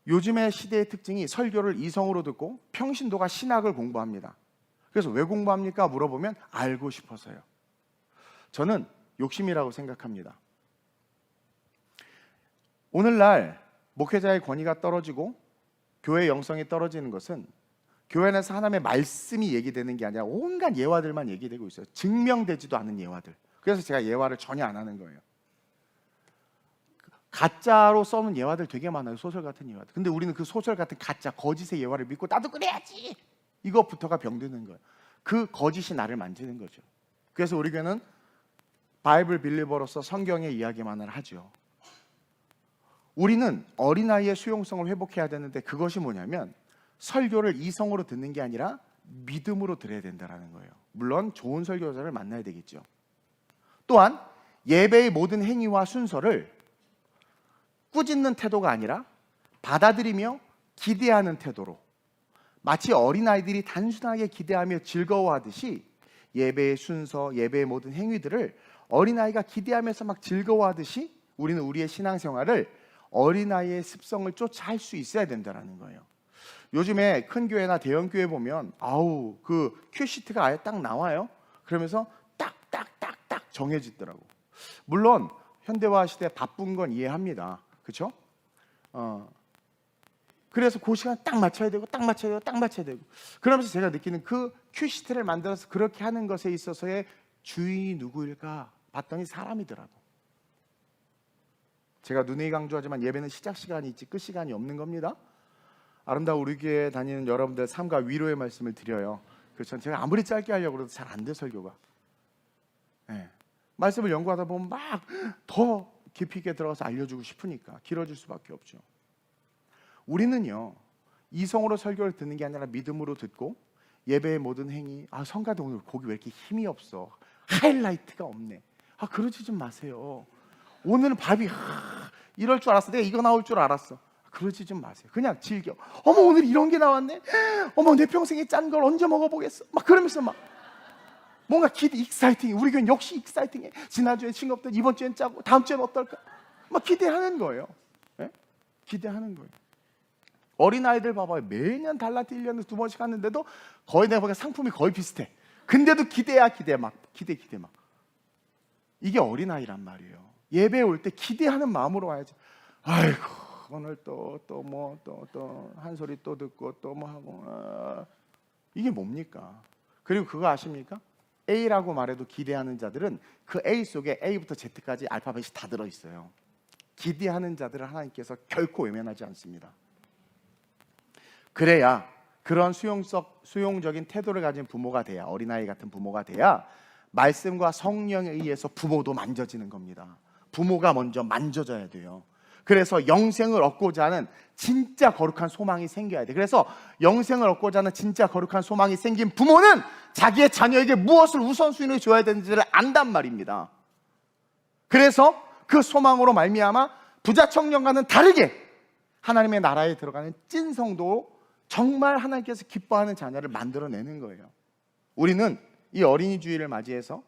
요즘의 시대의 특징이 설교를 이성으로 듣고 평신도가 신학을 공부합니다. 그래서 왜 공부합니까? 물어보면 알고 싶어서요. 저는 욕심이라고 생각합니다. 오늘날 목회자의 권위가 떨어지고 교회 영성이 떨어지는 것은 교회 안에서 하나님의 말씀이 얘기되는 게 아니라 온갖 예화들만 얘기되고 있어요. 증명되지도 않은 예화들. 그래서 제가 예화를 전혀 안 하는 거예요. 가짜로 써놓은 예화들 되게 많아요. 소설 같은 예화들. 근데 우리는 그 소설 같은 가짜 거짓의 예화를 믿고 나도 그래야지, 이것부터가 병드는 거예요. 그 거짓이 나를 만지는 거죠. 그래서 우리 교회는 바이블 빌리버로서 성경의 이야기만을 하죠. 우리는 어린아이의 수용성을 회복해야 되는데 그것이 뭐냐면 설교를 이성으로 듣는 게 아니라 믿음으로 들어야 된다는 거예요. 물론 좋은 설교자를 만나야 되겠죠. 또한 예배의 모든 행위와 순서를 꾸짖는 태도가 아니라 받아들이며 기대하는 태도로, 마치 어린아이들이 단순하게 기대하며 즐거워하듯이 예배의 순서, 예배의 모든 행위들을 어린아이가 기대하면서 막 즐거워하듯이 우리는 우리의 신앙생활을 어린아이의 습성을 쫓아 할 수 있어야 된다는 거예요. 요즘에 큰 교회나 대형 교회 보면 그 큐시트가 아예 딱 나와요. 그러면서 딱딱딱딱 정해지더라고. 물론 현대화 시대 바쁜 건 이해합니다. 그렇죠? 그래서 그 시간 딱 맞춰야 되고 딱 맞춰야 되고 딱 맞춰야 되고, 그러면서 제가 느끼는 그 큐시트를 만들어서 그렇게 하는 것에 있어서의 주인이 누구일까 봤더니 사람이더라고. 제가 누누이 강조하지만 예배는 시작 시간이 있지 끝 시간이 없는 겁니다. 아름다운 우리 교회 다니는 여러분들 삶과 위로의 말씀을 드려요. 그래서 제가 아무리 짧게 하려고 해도 잘 안 돼, 설교가. 네. 말씀을 연구하다 보면 막 더 깊이 있게 들어가서 알려주고 싶으니까 길어질 수밖에 없죠. 우리는요, 이성으로 설교를 듣는 게 아니라 믿음으로 듣고 예배의 모든 행위, 성가대 오늘 곡이 왜 이렇게 힘이 없어, 하이라이트가 없네, 그러지 좀 마세요. 오늘은 밥이 이럴 줄 알았어, 내가 이거 나올 줄 알았어, 그러지 좀 마세요. 그냥 즐겨. 어머, 오늘 이런 게 나왔네, 어머, 내 평생에 짠 걸 언제 먹어보겠어, 막 그러면서 막 뭔가 익사이팅. 우리 교회는 역시 익사이팅해. 지난주에 싱겁던 이번 주엔 짜고 다음 주엔 어떨까, 막 기대하는 거예요. 네? 기대하는 거예요. 어린아이들 봐봐요. 매년 달란트 1년에 2번씩 하는데도 거의 내가 보기엔 상품이 거의 비슷해. 근데도 기대 막. 이게 어린아이란 말이에요. 예배에 올 때 기대하는 마음으로 와야지. 아이고, 오늘 또 한 소리 또 듣고 또 뭐 하고, 이게 뭡니까? 그리고 그거 아십니까? A라고 말해도 기대하는 자들은 그 A 속에 A부터 Z까지 알파벳이 다 들어있어요. 기대하는 자들을 하나님께서 결코 외면하지 않습니다. 그래야 그런 수용적인 태도를 가진 부모가 돼야, 어린아이 같은 부모가 돼야 말씀과 성령에 의해서 부모도 만져지는 겁니다. 부모가 먼저 만져져야 돼요. 그래서 영생을 얻고자 하는 진짜 거룩한 소망이 생겨야 돼. 그래서 영생을 얻고자 하는 진짜 거룩한 소망이 생긴 부모는 자기의 자녀에게 무엇을 우선순위로 줘야 되는지를 안단 말입니다. 그래서 그 소망으로 말미암아 부자청년과는 다르게 하나님의 나라에 들어가는 찐성도, 정말 하나님께서 기뻐하는 자녀를 만들어내는 거예요. 우리는 이 어린이 주일을 맞이해서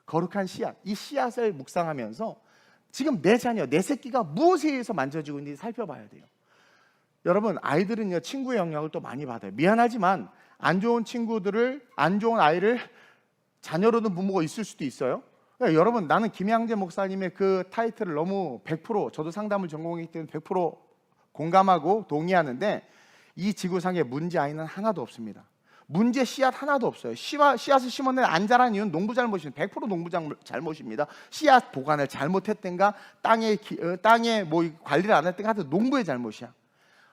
거룩한 씨앗, 이 씨앗을 묵상하면서 지금 내 자녀, 내 새끼가 무엇에 의해서 만져지고 있는지 살펴봐야 돼요. 여러분, 아이들은요 친구의 영향을 또 많이 받아요. 미안하지만 안 좋은 아이를 자녀로는 부모가 있을 수도 있어요. 그러니까 여러분, 나는 김양재 목사님의 그 타이틀을 너무 100% 저도 상담을 전공했기 때문에 100% 공감하고 동의하는데, 이 지구상에 문제 아이는 하나도 없습니다. 문제 씨앗 하나도 없어요. 씨앗을 심었는데 안 자란 이유는 농부 잘못입니다. 100% 농부 잘못입니다. 씨앗 보관을 잘못했든가 땅에 뭐 관리를 안 했든가 하여튼 농부의 잘못이야.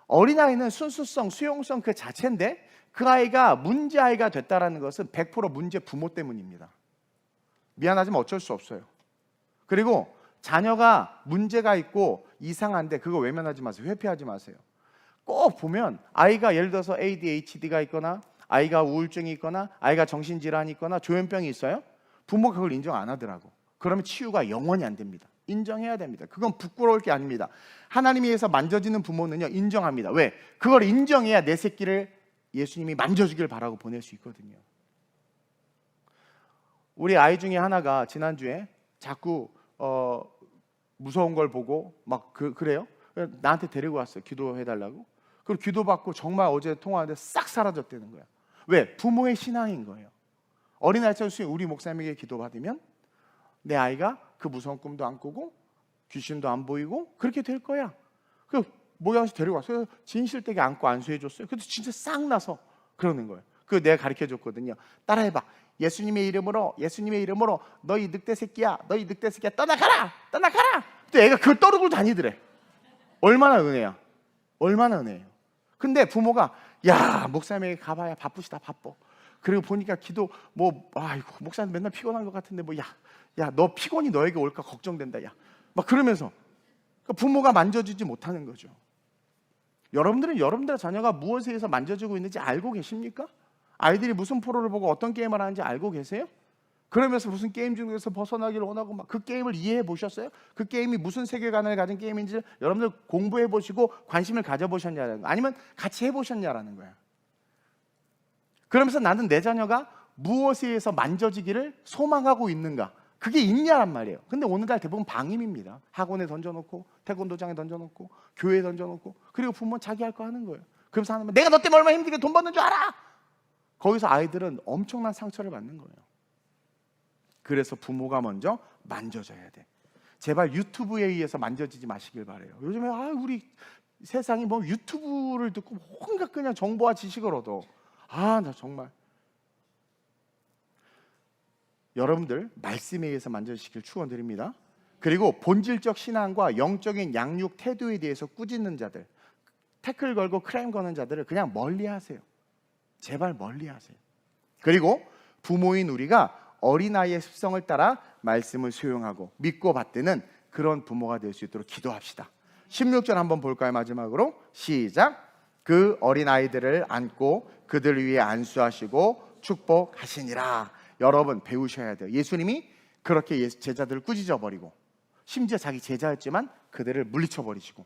어린아이는 순수성, 수용성 그 자체인데, 그 아이가 문제 아이가 됐다라는 것은 100% 문제 부모 때문입니다. 미안하지만 어쩔 수 없어요. 그리고 자녀가 문제가 있고 이상한데 그거 외면하지 마세요. 회피하지 마세요. 꼭 보면 아이가 예를 들어서 ADHD가 있거나 아이가 우울증이 있거나 아이가 정신질환이 있거나 조현병이 있어요. 부모가 그걸 인정 안 하더라고. 그러면 치유가 영원히 안 됩니다. 인정해야 됩니다. 그건 부끄러울 게 아닙니다. 하나님에 의해서 만져지는 부모는요 인정합니다. 왜? 그걸 인정해야 내 새끼를 예수님이 만져주길 바라고 보낼 수 있거든요. 우리 아이 중에 하나가 지난주에 자꾸 무서운 걸 보고 막 그래요. 나한테 데리고 왔어요. 기도해달라고. 그리고 기도받고 정말 어제 통화하는데 싹 사라졌다는 거야. 왜? 부모의 신앙인 거예요. 어린아이처럼 우리 목사님에게 기도받으면 내 아이가 그 무서운 꿈도 안 꾸고 귀신도 안 보이고 그렇게 될 거야. 그 모양에서 데리고 왔어요. 진실되게 안고 안수해줬어요. 그래도 진짜 싹 나서 그러는 거예요. 그거 내가 가르쳐줬거든요. 따라해봐. 예수님의 이름으로 너희 늑대 새끼야 떠나가라. 또 애가 그걸 떠르고 다니더래. 얼마나 은혜야. 근데 부모가 야 목사님에게 가봐야 바쁘시다 바빠. 그리고 보니까 기도 아이고 목사님 맨날 피곤한 것 같은데 야 너 피곤이 너에게 올까 걱정된다. 야 막 그러면서 부모가 만져주지 못하는 거죠. 여러분들은 여러분들의 자녀가 무엇에 의해서 만져지고 있는지 알고 계십니까? 아이들이 무슨 프로를 보고 어떤 게임을 하는지 알고 계세요? 그러면서 무슨 게임 중에서 벗어나기를 원하고 막 그 게임을 이해해 보셨어요? 그 게임이 무슨 세계관을 가진 게임인지 여러분들 공부해 보시고 관심을 가져 보셨냐는 거, 아니면 같이 해 보셨냐라는 거야. 그러면서 나는 내 자녀가 무엇에 의해서 만져지기를 소망하고 있는가, 그게 있냐란 말이에요. 근데 오늘날 대부분 방임입니다. 학원에 던져놓고 태권도장에 던져놓고 교회에 던져놓고, 그리고 부모는 자기 할 거 하는 거예요. 그러면서 하는 말, 내가 너 때문에 얼마나 힘들게 돈 버는 줄 알아? 거기서 아이들은 엄청난 상처를 받는 거예요. 그래서 부모가 먼저 만져줘야 돼. 제발 유튜브에 의해서 만져지지 마시길 바래요. 요즘에 우리 세상이 뭐 유튜브를 듣고 온갖 그냥 정보와 지식을 얻어. 나 정말 여러분들 말씀에 의해서 만져주시길 축원드립니다. 그리고 본질적 신앙과 영적인 양육 태도에 대해서 꾸짖는 자들, 태클 걸고 크레임 거는 자들을 그냥 멀리하세요. 제발 멀리하세요. 그리고 부모인 우리가 어린아이의 습성을 따라 말씀을 수용하고 믿고 받드는 그런 부모가 될 수 있도록 기도합시다. 16절 한번 볼까요? 마지막으로 시작. 그 어린아이들을 안고 그들 위에 안수하시고 축복하시니라. 여러분 배우셔야 돼요. 예수님이 그렇게 제자들을 꾸짖어 버리고 심지어 자기 제자였지만 그들을 물리쳐 버리시고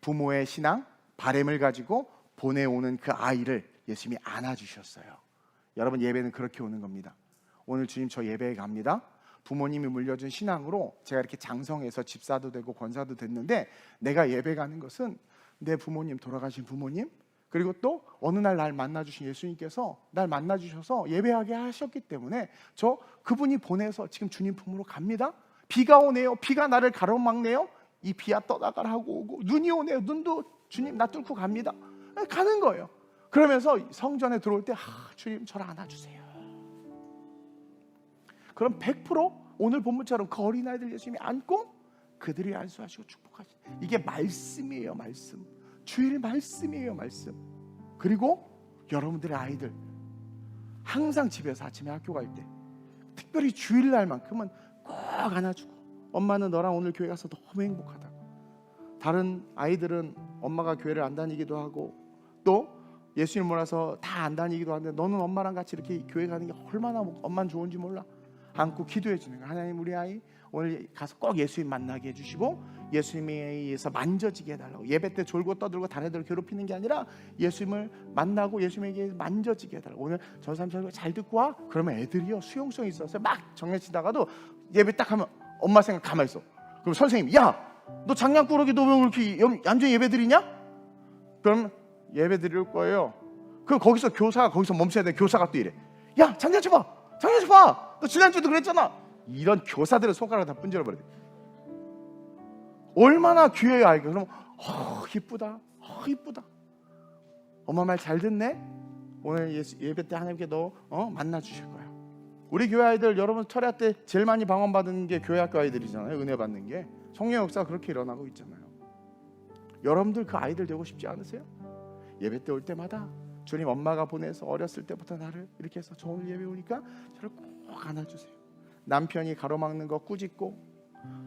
부모의 신앙, 바램을 가지고 보내오는 그 아이를 예수님이 안아주셨어요. 여러분 예배는 그렇게 오는 겁니다. 오늘 주님 저 예배에 갑니다. 부모님이 물려준 신앙으로 제가 이렇게 장성해서 집사도 되고 권사도 됐는데, 내가 예배 가는 것은 내 부모님, 돌아가신 부모님, 그리고 또 어느 날 만나주신 예수님께서 날 만나주셔서 예배하게 하셨기 때문에 저 그분이 보내서 지금 주님 품으로 갑니다. 비가 오네요. 비가 나를 가로막네요. 이 비야 떠나가라 하고 오고, 눈이 오네요. 눈도 주님 나 뚫고 갑니다. 가는 거예요. 그러면서 성전에 들어올 때 주님 저를 안아주세요. 그럼 100% 오늘 본문처럼 그 어린아이들 예수님이 안고 그들이 안수하시고 축복하시고, 이게 말씀이에요. 말씀. 주일 말씀이에요. 말씀. 그리고 여러분들의 아이들 항상 집에서 아침에 학교 갈 때 특별히 주일날만큼은 꼭 안아주고, 엄마는 너랑 오늘 교회 가서 너무 행복하다고. 다른 아이들은 엄마가 교회를 안 다니기도 하고 또 예수님 몰라서 다 안 다니기도 하는데 너는 엄마랑 같이 이렇게 교회 가는 게 얼마나 엄마는 좋은지 몰라. 안고 기도해 주는 거야. 하나님 우리 아이 오늘 가서 꼭 예수님 만나게 해주시고 예수님에 의해서 만져지게 해달라고. 예배 때 졸고 떠들고 다른 애들 괴롭히는 게 아니라 예수님을 만나고 예수님에게 만져지게 해달라고. 오늘 저 사람 저거 잘 듣고 와. 그러면 애들이요 수용성이 있어서 막 장난치다가도 예배 딱 하면 엄마 생각 가만히 있어. 그럼 선생님이 야 너 장난꾸러기 너 왜 그렇게 얌전히 예배 드리냐? 그럼 예배 드릴 거예요. 그럼 거기서 교사가 거기서 멈춰야 돼. 교사가 또 이래. 야 장난치 마. 장난치 마. 너 지난주도 그랬잖아. 이런 교사들은 손가락을 다 분질러 버려. 얼마나 귀해요 아이가. 그러면 이쁘다. 이쁘다. 엄마 말 잘 듣네. 오늘 예배 때 하나님께 너 만나 주실 거야. 우리 교회 아이들 여러분 철야 때 제일 많이 방언받은 게 교회 학교 아이들이잖아요. 은혜 받는 게. 성령 역사가 그렇게 일어나고 있잖아요. 여러분들 그 아이들 되고 싶지 않으세요? 예배 때 올 때마다 주님 엄마가 보내서 어렸을 때부터 나를 이렇게 해서 저 오늘 예배 오니까 저를 꼭 안아주세요. 남편이 가로막는 거 꾸짖고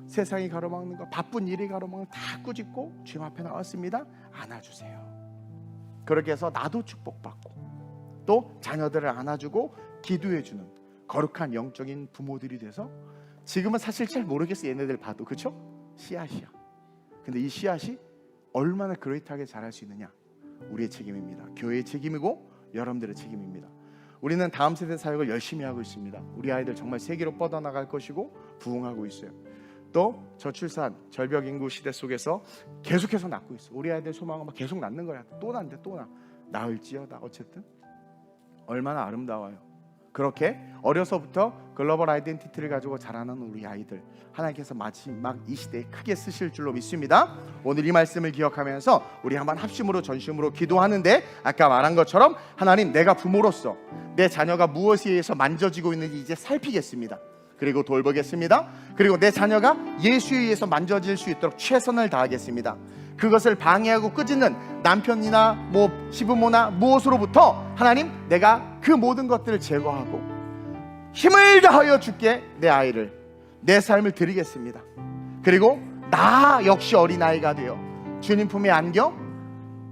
세상이 가로막는 거 바쁜 일이 가로막는 거 다 꾸짖고 주님 앞에 나왔습니다. 안아주세요. 그렇게 해서 나도 축복받고 또 자녀들을 안아주고 기도해주는 거룩한 영적인 부모들이 돼서 지금은 사실 잘 모르겠어요. 얘네들 봐도. 그렇죠? 씨앗이야. 근데 이 씨앗이 얼마나 그레이트하게 자랄 수 있느냐 우리의 책임입니다. 교회의 책임이고 여러분들의 책임입니다. 우리는 다음 세대 사역을 열심히 하고 있습니다. 우리 아이들 정말 세계로 뻗어나갈 것이고 부흥하고 있어요. 또 저출산 절벽 인구 시대 속에서 계속해서 낳고 있어. 우리 아이들 소망은 막 계속 낳는 거야. 또 낳는데 또 낳을지어다. 어쨌든 얼마나 아름다워요. 그렇게 어려서부터 글로벌 아이덴티티를 가지고 자라는 우리 아이들 하나님께서 마지막 이 시대에 크게 쓰실 줄로 믿습니다. 오늘 이 말씀을 기억하면서 우리 한번 합심으로 전심으로 기도하는데 아까 말한 것처럼 하나님 내가 부모로서 내 자녀가 무엇에 의해서 만져지고 있는지 이제 살피겠습니다. 그리고 돌보겠습니다. 그리고 내 자녀가 예수에 의해서 만져질 수 있도록 최선을 다하겠습니다. 그것을 방해하고 끄집는 남편이나 시부모나 무엇으로부터 하나님 내가 그 모든 것들을 제거하고 힘을 다하여 주께 내 아이를 내 삶을 드리겠습니다. 그리고 나 역시 어린아이가 되어 주님 품에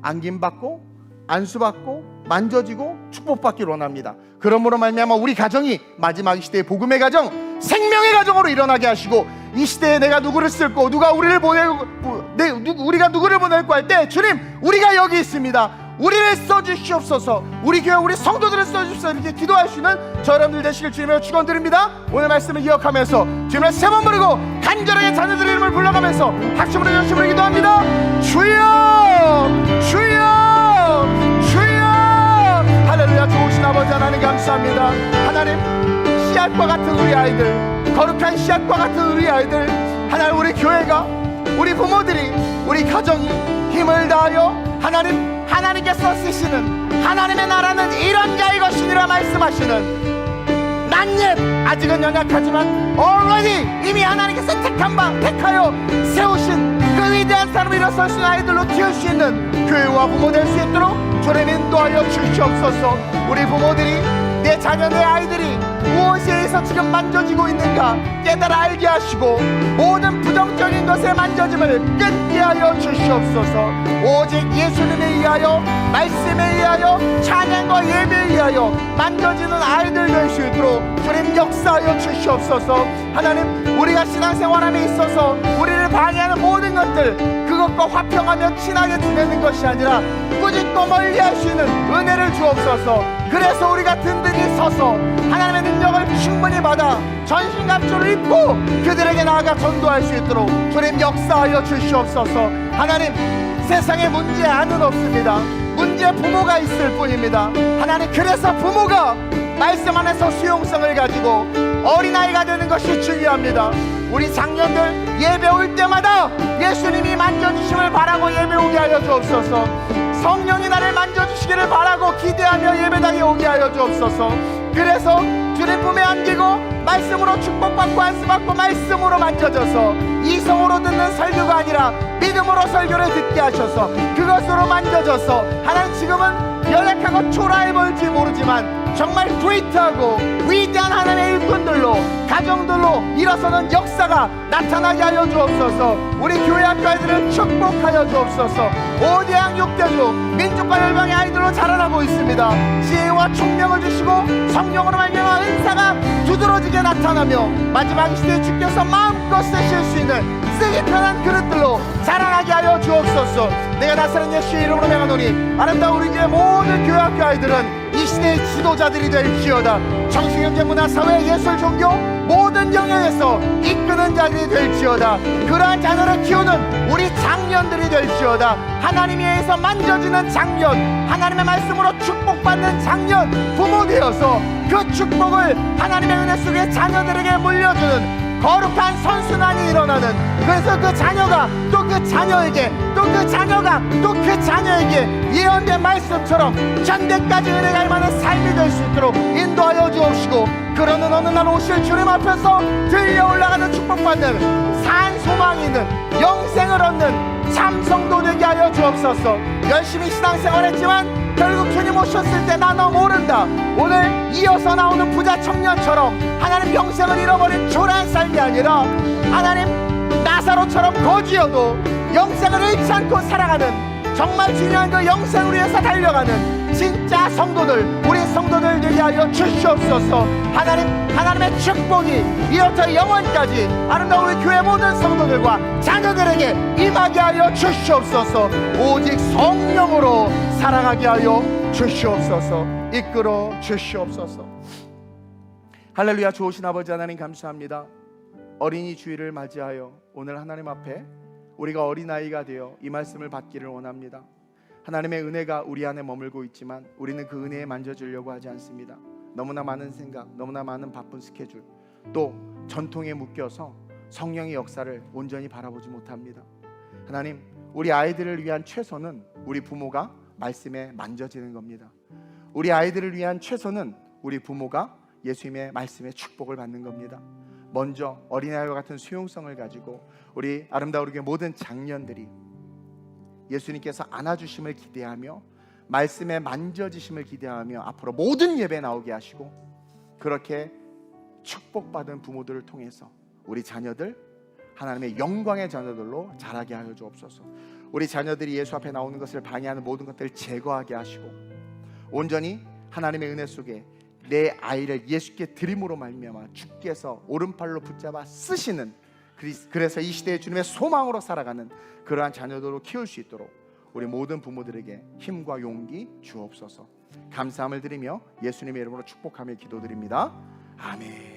안김받고 안수받고 만져지고 축복받기를 원합니다. 그러므로 말미암아 우리 가정이 마지막 시대의 복음의 가정 생명의 가정으로 일어나게 하시고 이 시대에 내가 누구를 쓸고 누가 우리를 보내고 우리가 누구를 보낼고 할 때 주님 우리가 여기 있습니다. 우리를 써주시옵소서. 우리 교회 우리 성도들을 써주시옵소서. 이렇게 기도하시는 저 여러분들 되시길 주님의 축원드립니다. 오늘 말씀을 기억하면서 주님을 세 번 부르고 간절하게 자녀들의 이름을 불러가면서 학심으로 열심으로 기도합니다. 주여 주여 주여. 할렐루야. 좋으신 아버지 하나님 감사합니다. 하나님 씨앗과 같은 우리 아이들 거룩한 씨앗과 같은 우리 아이들 하나님 우리 교회가 우리 부모들이 우리 가정이 힘을 다하여 하나님께서 쓰시는 하나님의 나라는 이런 자의 것이니라 말씀하시는 난옛 아직은 연약하지만 already 이미 하나님께서 택하여 세우신 그 위대한 사람을 일어설 수 있는 아이들로 키울 수 있는 교회와 부모 될 수 있도록 주님 인도하여 주시옵소서. 우리 부모들이 내 자녀 내 아이들이 무엇에 의해서 지금 만져지고 있는가 깨달아 알게 하시고 모든 부정적인 것에 만져짐을 끊게 하여 주시옵소서. 오직 예수님에 의하여 말씀에 의하여 찬양과 예배에 의하여 만져지는 아이들 될 수 있도록 주님 역사하여 주시옵소서. 하나님 우리가 신앙생활함에 있어서 우리를 방해하는 모든 것들 그것과 화평하며 친하게 지내는 것이 아니라 꾸짖고 멀리 할 수 있는 은혜를 주옵소서. 그래서 우리가 든든히 서서 하나님의 능력을 충분히 받아 전신갑주를 입고 그들에게 나아가 전도할 수 있도록 주님 역사하여 주시옵소서. 하나님 세상에 문제 안은 없습니다. 문제 부모가 있을 뿐입니다. 하나님 그래서 부모가 말씀 안에서 수용성을 가지고 어린아이가 되는 것이 중요합니다. 우리 장년들 예배 올 때마다 예수님이 만져주심을 바라고 예배 오게 하여 주옵소서. 성령이 나를 만져주시기를 바라고 기대하며 예배당에 오게 하여 주옵소서. 그래서 주님 품에 안기고 말씀으로 축복받고 안수받고 말씀으로 만져져서 이성으로 듣는 설교가 아니라 믿음으로 설교를 듣게 하셔서 그것으로 만져져서 하나님 지금은 연약하고 초라해 보일지 모르지만 정말 그레이트하고 위대한 하나님의 일꾼들로 가정들로 힘으로 일어서는 역사가 나타나게 하여 주옵소서. 우리 교회 학교 아이들을 축복하여 주옵소서. 5대양 6대주 민족과 열방의 아이들로 자라나고 있습니다. 지혜와 총명을 주시고 성령으로 말미암아 은사가 두드러지게 나타나며 마지막 시대에 주께서 마음껏 쓰실 수 있는 쓰기 편한 그릇들로 자라나게 하여 주옵소서. 내가 나사렛 예수의 이름으로 명하노니 아름다운 우리 교회 모든 교회 학교 아이들은 이 시대의 지도자들이 될지어다. 정치, 경제, 문화, 사회, 예술, 종교 모든 영역에서 이끄는 자들이 될지어다. 그러한 자녀를 키우는 우리 장년들이 될지어다. 하나님에 의해서 만져지는 장년, 하나님의 말씀으로 축복받는 장년 부모 되어서 그 축복을 하나님의 은혜 속에 자녀들에게 물려주는 거룩한 선순환이 일어나는, 그래서 그 자녀가 또 그 자녀에게, 또 그 자녀가 또 그 자녀에게 예언된 말씀처럼 전대까지 은혜가 임하는 삶이 될 수 있도록 인도하여 주옵시고, 그러는 어느 날 오실 주님 앞에서 들려 올라가는 축복받는 산 소망이 있는 영생을 얻는 참 성도 되게 하여 주옵소서. 열심히 신앙생활했지만 결국 주님 오셨을 때 나 너 모른다, 오늘 이어서 나오는 부자 청년처럼 하나님 영생을 잃어버린 초라한 삶이 아니라 하나님 나사로처럼 거지여도 영생을 잃지 않고 살아가는, 정말 중요한 그 영생을 위해서 달려가는 진짜 성도들, 우리 성도들 되게 하여 주시옵소서. 하나님의 축복이 이어서 영원까지 아름다운 우리 교회 모든 성도들과 자녀들에게 임하게 하여 주시옵소서. 오직 성령으로 살아가게 하여 주시옵소서. 이끌어 주시옵소서. 할렐루야. 좋으신 아버지 하나님 감사합니다. 어린이 주일을 맞이하여 오늘 하나님 앞에 우리가 어린아이가 되어 이 말씀을 받기를 원합니다. 하나님의 은혜가 우리 안에 머물고 있지만 우리는 그 은혜에 만져주려고 하지 않습니다. 너무나 많은 생각, 너무나 많은 바쁜 스케줄, 또 전통에 묶여서 성령의 역사를 온전히 바라보지 못합니다. 하나님, 우리 아이들을 위한 최선은 우리 부모가 말씀에 만져지는 겁니다. 우리 아이들을 위한 최선은 우리 부모가 예수님의 말씀에 축복을 받는 겁니다. 먼저 어린아이와 같은 수용성을 가지고 우리 아름다운 우리 모든 장년들이 예수님께서 안아주심을 기대하며 말씀에 만져지심을 기대하며 앞으로 모든 예배 나오게 하시고, 그렇게 축복받은 부모들을 통해서 우리 자녀들 하나님의 영광의 자녀들로 자라게 하여 주옵소서. 우리 자녀들이 예수 앞에 나오는 것을 방해하는 모든 것들을 제거하게 하시고 온전히 하나님의 은혜 속에 내 아이를 예수께 드림으로 말미암아 주께서 오른팔로 붙잡아 쓰시는, 그래서 이 시대의 주님의 소망으로 살아가는 그러한 자녀들로 키울 수 있도록 우리 모든 부모들에게 힘과 용기 주옵소서. 감사함을 드리며 예수님의 이름으로 축복하며 기도드립니다. 아멘.